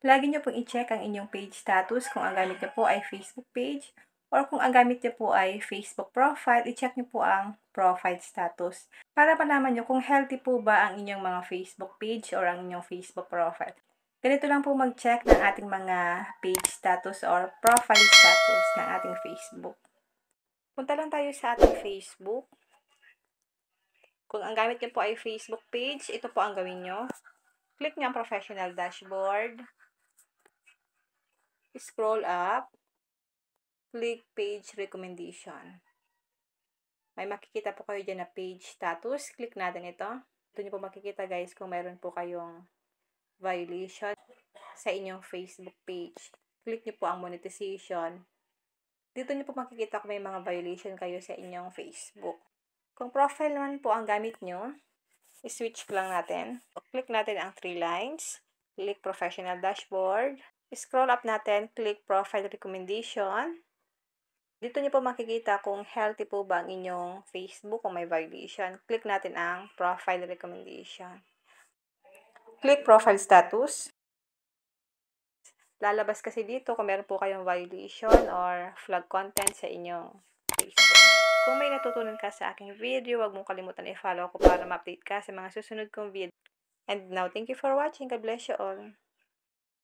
Lagi nyo pong i-check ang inyong page status kung ang gamit nyo po ay Facebook page or kung ang gamit nyo po ay Facebook profile, i-check nyo po ang profile status para malaman nyo kung healthy po ba ang inyong mga Facebook page or ang inyong Facebook profile. Ganito lang po mag-check ng ating mga page status or profile status ng ating Facebook. Punta lang tayo sa ating Facebook. Kung ang gamit nyo po ay Facebook page, ito po ang gawin nyo. Click nyo ang professional dashboard. Scroll up. Click page recommendation. May makikita po kayo dyan na page status. Click natin ito. Ito nyo po makikita guys kung meron po kayong violation sa inyong Facebook page. Click nyo po ang monetization. Dito nyo po makikita kung may mga violation kayo sa inyong Facebook. Kung profile naman po ang gamit nyo, i-switch lang natin. Click natin ang 3 lines. Click professional dashboard. Scroll up natin. Click profile recommendation. Dito nyo po makikita kung healthy po ba ang inyong Facebook kung may violation. Click natin ang profile recommendation. Click profile status. Lalabas kasi dito kung meron po kayong violation or flag content sa inyong Facebook. Kung may natutunan ka sa aking video, huwag mong kalimutan i-follow ako para ma-update ka sa mga susunod kong video. And now, thank you for watching. God bless you all.